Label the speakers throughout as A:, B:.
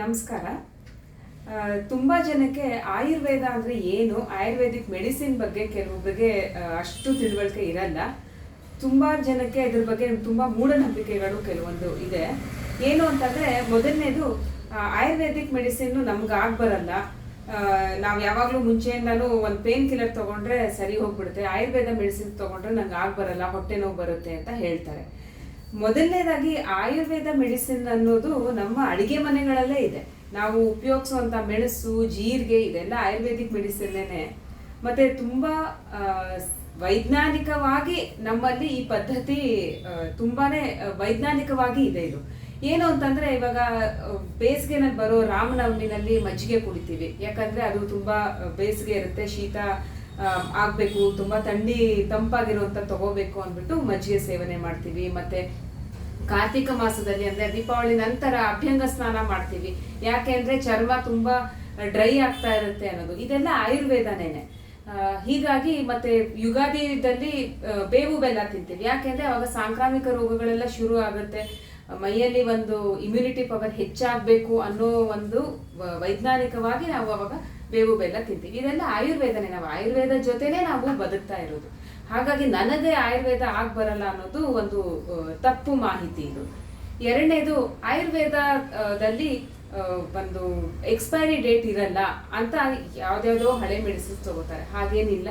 A: ನಮಸ್ಕಾರ. ತುಂಬ ಜನಕ್ಕೆ ಆಯುರ್ವೇದ ಅಂದರೆ ಏನು, ಆಯುರ್ವೇದಿಕ್ ಮೆಡಿಸಿನ್ ಬಗ್ಗೆ ಕೆಲವೊಬ್ಬರಿಗೆ ಅಷ್ಟು ತಿಳುವಳಿಕೆ ಇರಲ್ಲ. ತುಂಬ ಜನಕ್ಕೆ ಇದ್ರ ಬಗ್ಗೆ ತುಂಬ ಮೂಢನಂಬಿಕೆಗಳು ಕೆಲವೊಂದು ಇದೆ. ಏನು ಅಂತಂದರೆ, ಮೊದಲನೇದು ಆಯುರ್ವೇದಿಕ್ ಮೆಡಿಸಿನ್ನು ನಮ್ಗೆ ಬರಲ್ಲ. ನಾವು ಯಾವಾಗಲೂ ಮುಂಚೆಯಿಂದಲೂ ಒಂದು ಪೇನ್ ಕಿಲ್ಲರ್ ತೊಗೊಂಡ್ರೆ ಸರಿ ಹೋಗ್ಬಿಡುತ್ತೆ, ಆಯುರ್ವೇದ ಮೆಡಿಸಿನ್ ತೊಗೊಂಡ್ರೆ ನಂಗೆ ಬರಲ್ಲ, ಹೊಟ್ಟೆ ನೋವು ಬರುತ್ತೆ ಅಂತ ಹೇಳ್ತಾರೆ. ಮೊದಲನೇದಾಗಿ ಆಯುರ್ವೇದ ಮೆಡಿಸಿನ್ ಅನ್ನೋದು ನಮ್ಮ ಅಡಿಗೆ ಮನೆಗಳಲ್ಲೇ ಇದೆ. ನಾವು ಉಪಯೋಗಿಸುವಂಥ ಮೆಣಸು, ಜೀರಿಗೆ ಇದೆಲ್ಲ ಆಯುರ್ವೇದಿಕ್ ಮೆಡಿಸಿನ್ನೇ. ಮತ್ತು ತುಂಬ ವೈಜ್ಞಾನಿಕವಾಗಿ ನಮ್ಮಲ್ಲಿ ಈ ಪದ್ಧತಿ ತುಂಬಾ ವೈಜ್ಞಾನಿಕವಾಗಿ ಇದೆ. ಇದು ಏನು ಅಂತಂದರೆ, ಇವಾಗ ಬೇಸಿಗೆನಲ್ಲಿ ಬರೋ ರಾಮನವಮಿನಲ್ಲಿ ಮಜ್ಜಿಗೆ ಕುಡಿತೀವಿ. ಯಾಕಂದರೆ ಅದು ತುಂಬ ಬೇಸಿಗೆ ಇರುತ್ತೆ, ಶೀತ ಆಗಬೇಕು, ತುಂಬ ತಂಪಾಗಿರುವಂಥ ತಗೋಬೇಕು ಅಂದ್ಬಿಟ್ಟು ಮಜ್ಜಿಗೆ ಸೇವನೆ ಮಾಡ್ತೀವಿ. ಮತ್ತು ಕಾರ್ತಿಕ ಮಾಸದಲ್ಲಿ ಅಂದರೆ ದೀಪಾವಳಿ ನಂತರ ಅಭ್ಯಂಗ ಸ್ನಾನ ಮಾಡ್ತೀವಿ. ಯಾಕೆ ಅಂದರೆ ಚರ್ಮ ತುಂಬ ಡ್ರೈ ಆಗ್ತಾ ಇರುತ್ತೆ ಅನ್ನೋದು, ಇದೆಲ್ಲ ಆಯುರ್ವೇದನೇನೆ. ಹೀಗಾಗಿ ಮತ್ತೆ ಯುಗಾದಿದಲ್ಲಿ ಬೇವು ಬೆಲ್ಲ ತಿಂತೀವಿ. ಯಾಕೆಂದರೆ ಅವಾಗ ಸಾಂಕ್ರಾಮಿಕ ರೋಗಗಳೆಲ್ಲ ಶುರು ಆಗುತ್ತೆ, ಮೈಯಲ್ಲಿ ಒಂದು ಇಮ್ಯುನಿಟಿ ಪವರ್ ಹೆಚ್ಚಾಗಬೇಕು ಅನ್ನೋ ಒಂದು ವೈಜ್ಞಾನಿಕವಾಗಿ ನಾವು ಅವಾಗ ಬೇವು ಬೆಲ್ಲ ತಿಂತೀವಿ. ಇದೆಲ್ಲ ಆಯುರ್ವೇದನೇ, ನಾವು ಆಯುರ್ವೇದ ಜೊತೆನೇ ನಾವು ಬದುಕ್ತಾ ಇರೋದು. ಹಾಗಾಗಿ ನನಗೆ ಆಯುರ್ವೇದ ಬರಲ್ಲ ಅನ್ನೋದು ಒಂದು ತಪ್ಪು ಮಾಹಿತಿ. ಇದು ಎರಡನೇದು, ಆಯುರ್ವೇದದಲ್ಲಿ ಒಂದು ಎಕ್ಸ್ಪೈರಿ ಡೇಟ್ ಇರಲ್ಲ ಅಂತ ಯಾವ್ದ್ಯಾವ್ದೋ ಹಳೆ ಮೆಡಿಸಿನ್ಸ್ ತಗೋತಾರೆ. ಹಾಗೇನಿಲ್ಲ,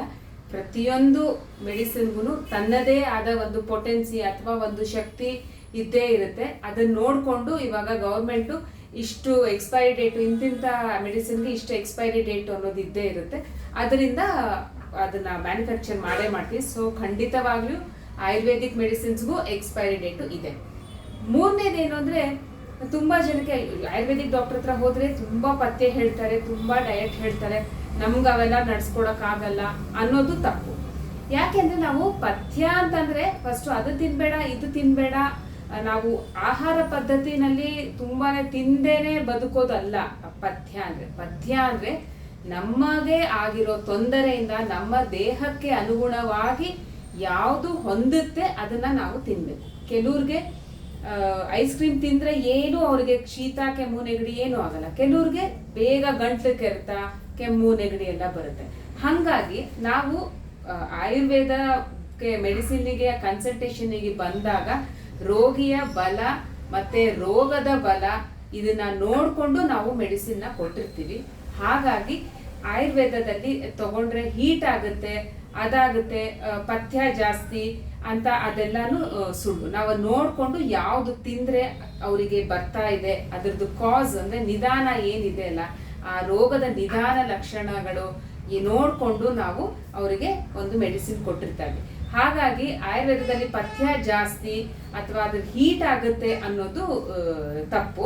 A: ಪ್ರತಿಯೊಂದು ಮೆಡಿಸಿನ್ಗೂ ತನ್ನದೇ ಆದ ಒಂದು ಪೊಟೆನ್ಸಿ ಅಥವಾ ಒಂದು ಶಕ್ತಿ ಇದ್ದೇ ಇರುತ್ತೆ. ಅದನ್ನ ನೋಡಿಕೊಂಡು ಇವಾಗ ಗೌರ್ಮೆಂಟು ಇಷ್ಟು ಎಕ್ಸ್ಪೈರಿ ಡೇಟು, ಇಂತಿಂಥ ಮೆಡಿಸಿನ್ಗೆ ಇಷ್ಟು ಎಕ್ಸ್ಪೈರಿ ಡೇಟ್ ಅನ್ನೋದು ಇದ್ದೇ ಇರುತ್ತೆ. ಅದರಿಂದ ಅದನ್ನ ಮ್ಯಾನುಫ್ಯಾಕ್ಚರ್ ಮಾಡ್ತೀವಿ. ಸೊ ಖಂಡಿತವಾಗ್ಲೂ ಆಯುರ್ವೇದಿಕ್ ಮೆಡಿಸಿನ್ಸ್ಗೂ ಎಕ್ಸ್ಪೈರಿ ಡೇಟು ಇದೆ. ಮೂರನೇದೇನು ಅಂದರೆ, ತುಂಬ ಜನಕ್ಕೆ ಆಯುರ್ವೇದಿಕ್ ಡಾಕ್ಟರ್ ಹತ್ರ ಹೋದರೆ ತುಂಬ ಪಥ್ಯ ಹೇಳ್ತಾರೆ, ತುಂಬ ಡಯಟ್ ಹೇಳ್ತಾರೆ, ನಮ್ಗೆ ಅವೆಲ್ಲ ನಡ್ಸ್ಕೊಡೋಕ್ಕಾಗಲ್ಲ ಅನ್ನೋದು ತಪ್ಪು. ಯಾಕೆಂದರೆ ನಾವು ಪಥ್ಯ ಅಂತಂದರೆ ಫಸ್ಟು ಅದು ತಿನ್ಬೇಡ, ಇದು ತಿನ್ಬೇಡ, ನಾವು ಆಹಾರ ಪದ್ಧತಿನಲ್ಲಿ ತುಂಬಾ ತಿಂದೇನೆ ಬದುಕೋದಲ್ಲ ಪಥ್ಯ ಅಂದರೆ ನಮಗೆ ಆಗಿರೋ ತೊಂದರೆಯಿಂದ ನಮ್ಮ ದೇಹಕ್ಕೆ ಅನುಗುಣವಾಗಿ ಯಾವುದು ಹೊಂದುತ್ತೆ ಅದನ್ನ ನಾವು ತಿನ್ಬೇಕು. ಕೆಲವ್ರಿಗೆ ಐಸ್ ಕ್ರೀಮ್ ತಿಂದ್ರೆ ಏನು ಅವ್ರಿಗೆ ಶೀತ, ಕೆಮ್ಮು, ನೆಗಡಿ ಏನೂ ಆಗಲ್ಲ. ಕೆಲವ್ರಿಗೆ ಬೇಗ ಗಂಟ್ಲು ಕೆರೆತ, ಕೆಮ್ಮು, ನೆಗಡಿ ಎಲ್ಲ ಬರುತ್ತೆ. ಹಾಗಾಗಿ ನಾವು ಆಯುರ್ವೇದಕ್ಕೆ ಮೆಡಿಸಿನ್ಗೆ ಕನ್ಸಲ್ಟೇಷನ್ಗೆ ಬಂದಾಗ ರೋಗಿಯ ಬಲ ಮತ್ತೆ ರೋಗದ ಬಲ ಇದನ್ನ ನೋಡಿಕೊಂಡು ನಾವು ಮೆಡಿಸಿನ್ನ ಕೊಟ್ಟಿರ್ತೀವಿ. ಹಾಗಾಗಿ ಆಯುರ್ವೇದದಲ್ಲಿ ತಗೊಂಡ್ರೆ ಹೀಟ್ ಆಗುತ್ತೆ, ಅದಾಗುತ್ತೆ, ಪಥ್ಯ ಜಾಸ್ತಿ ಅಂತ ಅದೆಲ್ಲಾನು ಸುಳ್ಳು. ನಾವು ನೋಡಿಕೊಂಡು ಯಾವುದು ತಿಂದರೆ ಅವರಿಗೆ ಬರ್ತಾ ಇದೆ, ಅದರದ್ದು ಕಾಸ್ ಅಂದರೆ ನಿಧಾನ ಏನಿದೆ ಅಲ್ಲ, ಆ ರೋಗದ ನಿಧಾನ ಲಕ್ಷಣಗಳು ನೋಡಿಕೊಂಡು ನಾವು ಅವರಿಗೆ ಒಂದು ಮೆಡಿಸಿನ್ ಕೊಟ್ಟಿರ್ತೀವಿ. ಹಾಗಾಗಿ ಆಯುರ್ವೇದದಲ್ಲಿ ಪಥ್ಯ ಜಾಸ್ತಿ ಅಥವಾ ಅದ್ರ ಹೀಟ್ ಆಗುತ್ತೆ ಅನ್ನೋದು ತಪ್ಪು.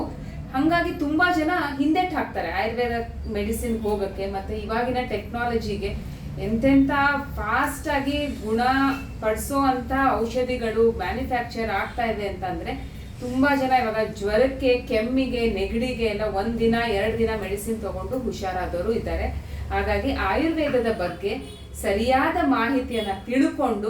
A: ಹಾಗಾಗಿ ತುಂಬಾ ಜನ ಹಿಂದೆಟ್ಟು ಹಾಕ್ತಾರೆ ಆಯುರ್ವೇದ ಮೆಡಿಸಿನ್ ಹೋಗಕ್ಕೆ. ಮತ್ತೆ ಇವಾಗಿನ ಟೆಕ್ನಾಲಜಿಗೆ ಎಂತೆಂಥ ಫಾಸ್ಟ್ ಆಗಿ ಗುಣ ಪಡಿಸೋ ಅಂತ ಔಷಧಿಗಳು ಮ್ಯಾನುಫ್ಯಾಕ್ಚರ್ ಆಗ್ತಾ ಇದೆ ಅಂತಂದ್ರೆ ತುಂಬಾ ಜನ ಇವಾಗ ಜ್ವರಕ್ಕೆ, ಕೆಮ್ಮಿಗೆ, ನೆಗಡಿಗೆ ಎಲ್ಲ 1 ದಿನ 2 ದಿನ ಮೆಡಿಸಿನ್ ತಗೊಂಡು ಹುಷಾರಾದವರು ಇದ್ದಾರೆ. ಹಾಗಾಗಿ ಆಯುರ್ವೇದದ ಬಗ್ಗೆ ಸರಿಯಾದ ಮಾಹಿತಿಯನ್ನ ತಿಳ್ಕೊಂಡು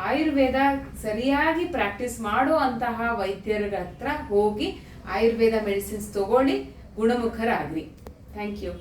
A: ಆಯುರ್ವೇದ ಸರಿಯಾಗಿ ಪ್ರಾಕ್ಟೀಸ್ ಮಾಡೋ ಅಂತಹ ವೈದ್ಯರ ಹತ್ರ ಹೋಗಿ ಆಯುರ್ವೇದ ಮೆಡಿಸಿನ್ಸ್ ತಗೊಳ್ಳಿ, ಗುಣಮುಖರಾಗ್ರಿ. Thank you.